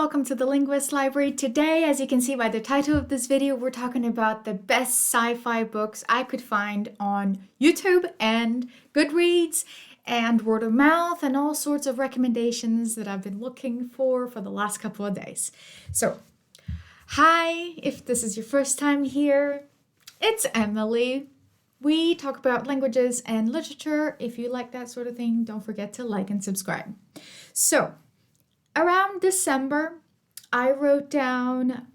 welcome to the Linguist Library. Today, as you can see by the title of this video, we're talking about the best sci-fi books I could find on YouTube and Goodreads and word of mouth and all sorts of recommendations that I've been looking for the last couple of days. So, hi, if this is your first time here, it's Emily. We talk about languages and literature. If you like that sort of thing, don't forget to like and subscribe. So, around December, I wrote down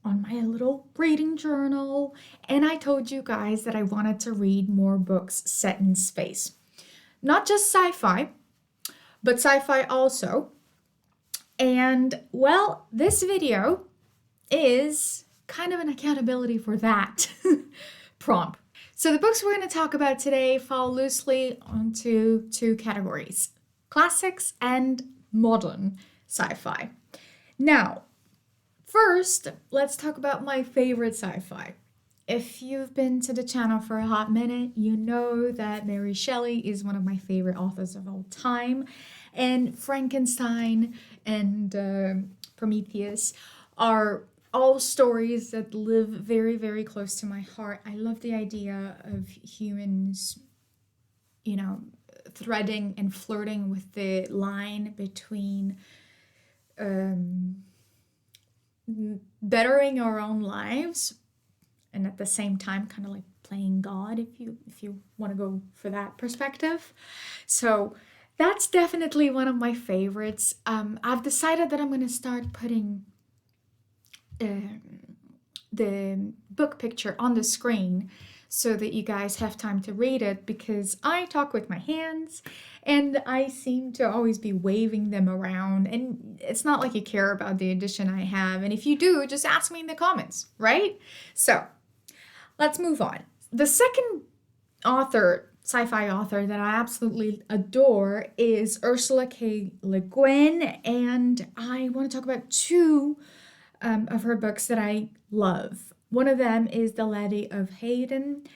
on my little reading journal, and I told you guys that I wanted to read more books set in space. Not just sci-fi, but sci-fi also. And, well, this video is kind of an accountability for that prompt. So the books we're going to talk about today fall loosely onto two categories: classics and modern sci-fi. Now, first, let's talk about my favorite sci-fi. If you've been to the channel for a hot minute, you know that Mary Shelley is one of my favorite authors of all time, and Frankenstein and Prometheus are all stories that live very, very close to my heart. I love the idea of humans, threading and flirting with the line between bettering our own lives and at the same time kind of like playing God, if you want to go for that perspective. So that's definitely one of my favorites. I've decided that I'm going to start putting the book picture on the screen so that you guys have time to read it, because I talk with my hands and I seem to always be waving them around, and it's not like you care about the edition I have, and if you do, just ask me in the comments, right? So let's move on. The second sci-fi author that I absolutely adore is Ursula K. Le Guin, and I want to talk about two of her books that I love. One of them is The Lathe of Hayden,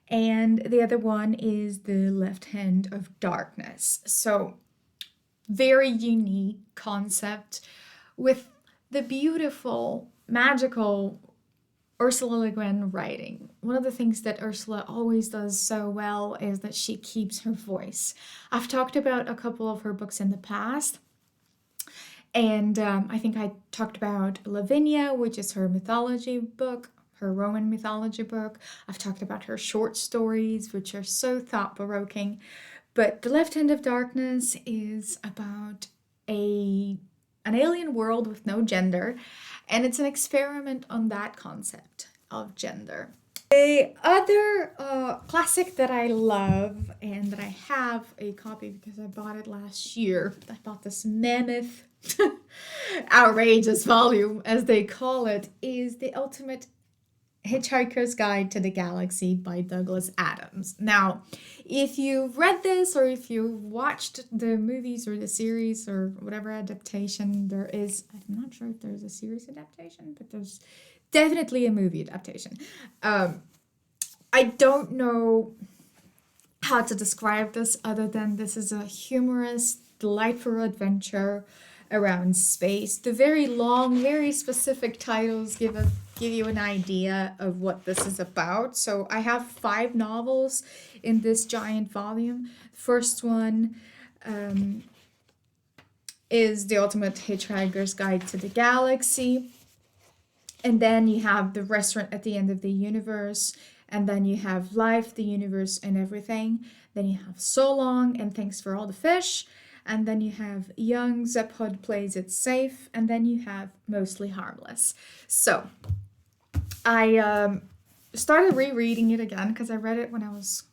and the other one is The Left Hand of Darkness. So, very unique concept with the beautiful, magical Ursula Le Guin writing. One of the things that Ursula always does so well is that she keeps her voice. I've talked about a couple of her books in the past. And I think I talked about Lavinia, which is her mythology book, her Roman mythology book. I've talked about her short stories, which are so thought-provoking. But The Left Hand of Darkness is about an alien world with no gender, and it's an experiment on that concept of gender. The other classic that I love, and that I have a copy because I bought it last year, I bought this mammoth outrageous volume, as they call it, is The Ultimate Hitchhiker's Guide to the Galaxy by Douglas Adams. Now, if you've read this or if you've watched the movies or the series or whatever adaptation there is, I'm not sure if there's a series adaptation, but there's definitely a movie adaptation. I don't know how to describe this other than this is a humorous, delightful adventure around space. The very long, very specific titles give you an idea of what this is about. So I have 5 novels in this giant volume. The first one is The Ultimate Hitchhiker's Guide to the Galaxy. And then you have The Restaurant at the End of the Universe. And then you have Life, the Universe, and Everything. Then you have So Long and Thanks for All the Fish. And then you have Young Zephod Plays It Safe. And then you have Mostly Harmless. So I started rereading it again because I read it when I was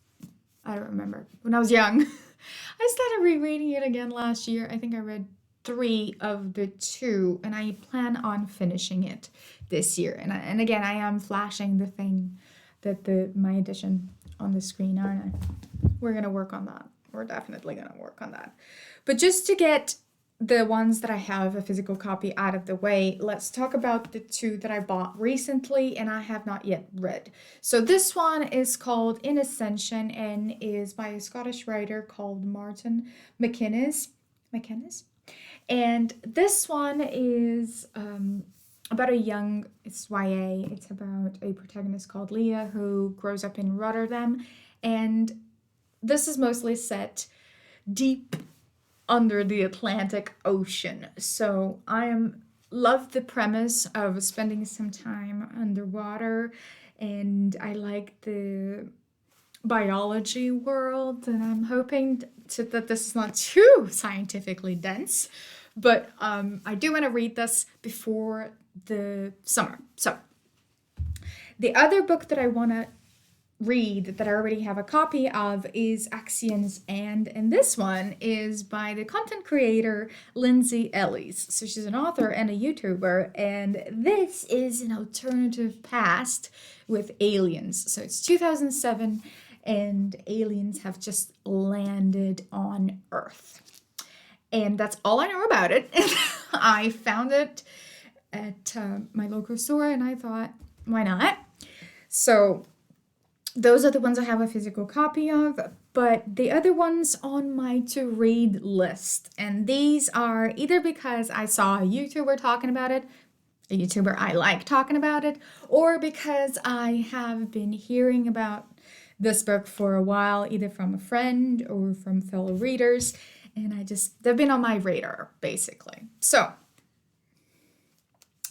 young. I started rereading it again last year. I think I read 3 of the 2, and I plan on finishing it this year. And again, I am flashing the thing that my edition on the screen, aren't I? We're going to work on that. We're definitely going to work on that. But just to get the ones that I have a physical copy out of the way, let's talk about the 2 that I bought recently and I have not yet read. So this one is called In Ascension and is by a Scottish writer called Martin MacInnes. And this one is about a young, it's YA, it's about a protagonist called Leah who grows up in Rotterdam. And this is mostly set deep under the Atlantic Ocean. So love the premise of spending some time underwater, and I like the biology world, and I'm hoping that this is not too scientifically dense, but I do want to read this before the summer. So the other book that I want to read that I already have a copy of is Axiom's and this one is by the content creator Lindsay Ellis. So she's an author and a YouTuber, and this is an alternative past with aliens. So it's 2007 and aliens have just landed on Earth. And that's all I know about it. I found it at my local store and I thought, why not? So those are the ones I have a physical copy of, but the other ones on my to-read list. And these are either because I saw a YouTuber talking about it, a YouTuber I like talking about it, or because I have been hearing about this book for a while, either from a friend or from fellow readers, and they've been on my radar, basically. So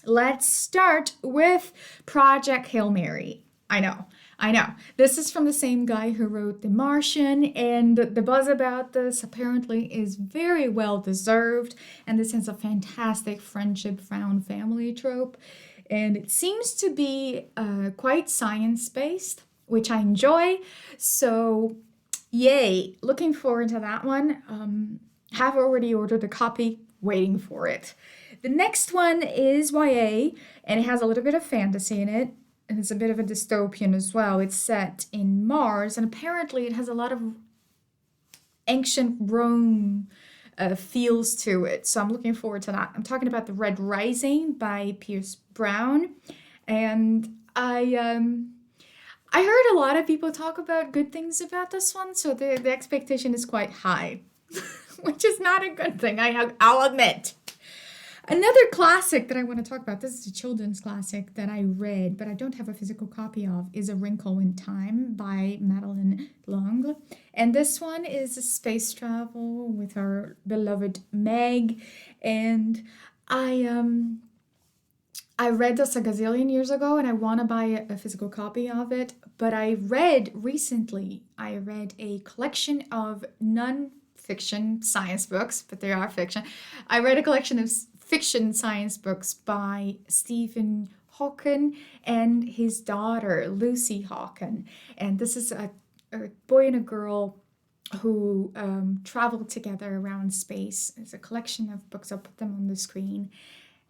let's start with Project Hail Mary. I know. This is from the same guy who wrote The Martian, and the buzz about this apparently is very well deserved, and this has a fantastic friendship found family trope, and it seems to be quite science-based, which I enjoy, so yay, looking forward to that one. Have already ordered a copy, waiting for it. The next one is YA, and it has a little bit of fantasy in it. And it's a bit of a dystopian as well. It's set in Mars, and apparently it has a lot of ancient Rome feels to it. So I'm looking forward to that. I'm talking about The Red Rising by Pierce Brown. And I heard a lot of people talk about good things about this one, so the expectation is quite high, which is not a good thing, I'll admit. Another classic that I want to talk about, this is a children's classic that I read, but I don't have a physical copy of, is A Wrinkle in Time by Madeleine. And this one is a space travel with our beloved Meg. And I read this a gazillion years ago, and I want to buy a physical copy of it. But I read a collection of non-fiction science books, but they are fiction. I read a collection of fiction science books by Stephen Hawking and his daughter, Lucy Hawking. And this is a boy and a girl who travel together around space. It's a collection of books. I'll put them on the screen.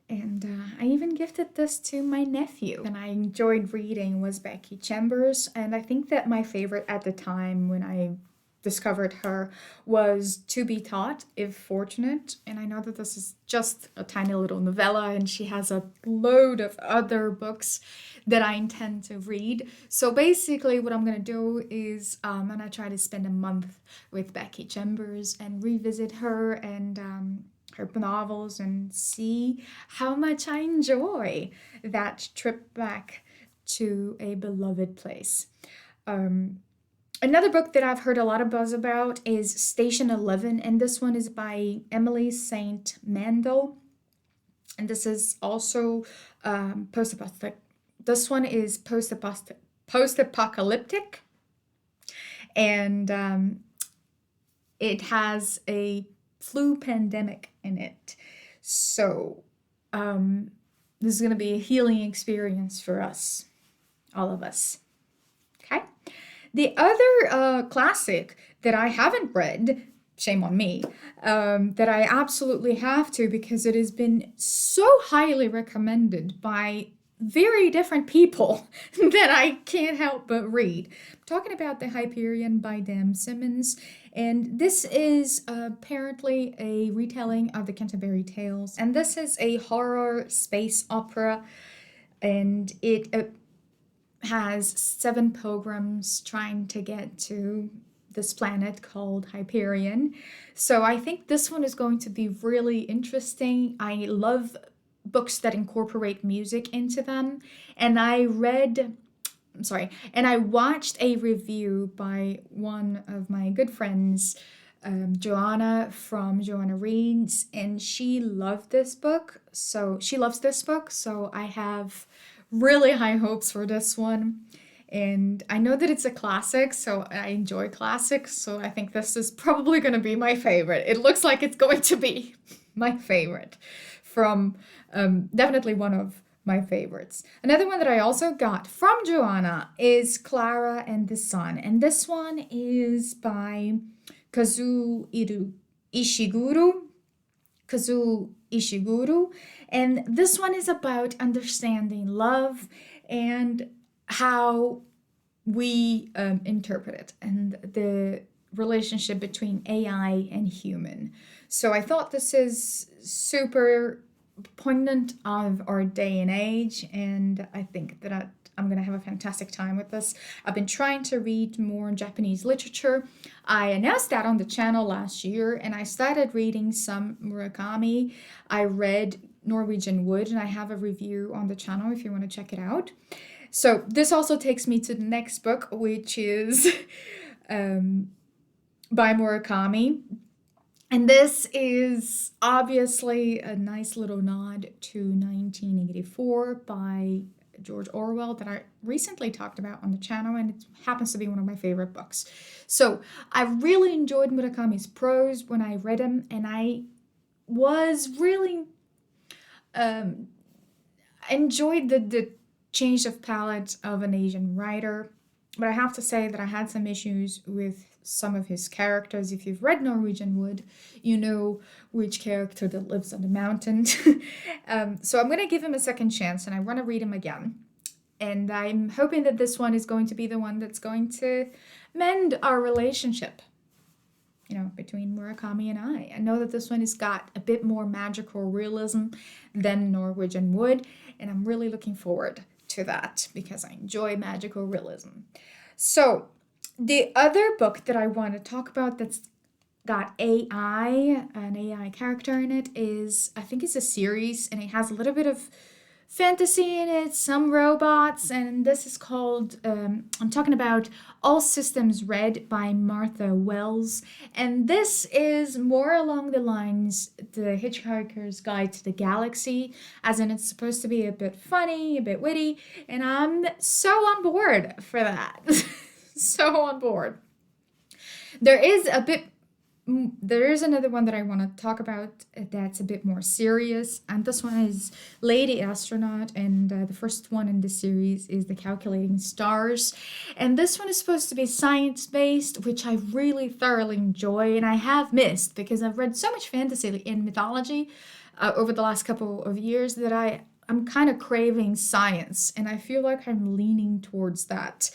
And I even gifted this to my nephew. And I enjoyed reading was Becky Chambers. And I think that my favorite at the time when I discovered her was To Be Taught, If Fortunate. And I know that this is just a tiny little novella, and she has a load of other books that I intend to read. So basically what I'm going to do is I'm going to try to spend a month with Becky Chambers and revisit her and her novels and see how much I enjoy that trip back to a beloved place. Another book that I've heard a lot of buzz about is Station 11, and this one is by Emily St. Mantel. And this is also post-apocalyptic. This one is post-apocalyptic, and it has a flu pandemic in it. So this is going to be a healing experience for us, all of us. Okay? The other classic that I haven't read, shame on me, that I absolutely have to because it has been so highly recommended by very different people that I can't help but read. I'm talking about The Hyperion by Dan Simmons, and this is apparently a retelling of the Canterbury Tales, and this is a horror space opera, and it has 7 pilgrims trying to get to this planet called Hyperion. So I think this one is going to be really interesting. I love books that incorporate music into them. And I watched a review by one of my good friends, Joanna from Joanna Reads, and she loved this book. So she loves this book. So I have really high hopes for this one. And I know that it's a classic, so I enjoy classics. So I think this is probably going to be my favorite. It looks like it's going to be my favorite from definitely one of my favorites. Another one that I also got from Joanna is Klara and the Sun. And this one is by Kazuo Ishiguro. And this one is about understanding love and how we interpret it and the relationship between AI and human. So I thought this is super poignant of our day and age, and I think that I'm going to have a fantastic time with this. I've been trying to read more Japanese literature. I announced that on the channel last year, and I started reading some Murakami. I read Norwegian Wood, and I have a review on the channel if you want to check it out. So this also takes me to the next book, which is by Murakami. And this is obviously a nice little nod to 1984 by George Orwell that I recently talked about on the channel, and it happens to be one of my favorite books. So I really enjoyed Murakami's prose when I read him, and I was really enjoyed the change of palette of an Asian writer. But I have to say that I had some issues with some of his characters. If you've read Norwegian Wood, you know which character that lives on the mountain. So I'm going to give him a second chance, and I want to read him again. And I'm hoping that this one is going to be the one that's going to mend our relationship, between Murakami and I. I know that this one has got a bit more magical realism than Norwegian Wood, and I'm really looking forward to that because I enjoy magical realism. So the other book that I want to talk about that's got an AI character in it is, I think it's a series, and it has a little bit of fantasy in it, some robots, and this is called, I'm talking about All Systems Red by Martha Wells, and this is more along the lines The Hitchhiker's Guide to the Galaxy, as in it's supposed to be a bit funny, a bit witty, and I'm so on board for that. So on board. There is another one that I want to talk about that's a bit more serious, and this one is Lady Astronaut, and the first one in the series is The Calculating Stars, and this one is supposed to be science-based, which I really thoroughly enjoy, and I have missed because I've read so much fantasy and mythology over the last couple of years that I'm kind of craving science, and I feel like I'm leaning towards that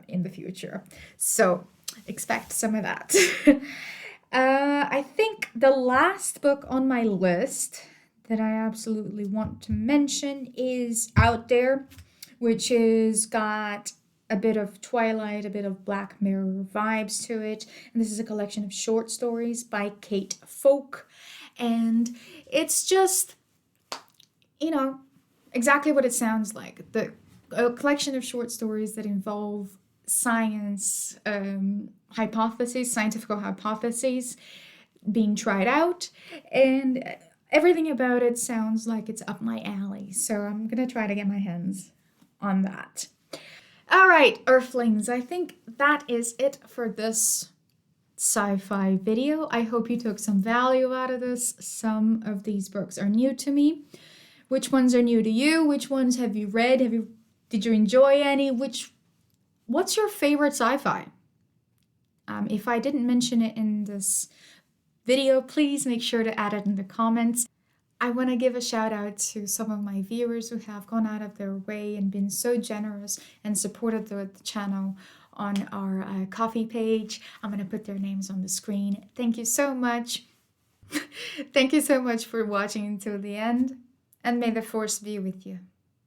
in the future. So expect some of that. I think the last book on my list that I absolutely want to mention is Out There, which is got a bit of Twilight, a bit of Black Mirror vibes to it. And this is a collection of short stories by Kate Folk. And it's just, exactly what it sounds like. A collection of short stories that involve science scientific hypotheses being tried out, and everything about it sounds like it's up my alley. So I'm going to try to get my hands on that. All right, Earthlings, I think that is it for this sci-fi video. I hope you took some value out of this. Some of these books are new to me. Which ones are new to you? Which ones have you read? Did you enjoy any? What's your favorite sci-fi? If I didn't mention it in this video, please make sure to add it in the comments. I want to give a shout out to some of my viewers who have gone out of their way and been so generous and supported the channel on our coffee page. I'm going to put their names on the screen. Thank you so much. Thank you so much for watching until the end, and may the force be with you.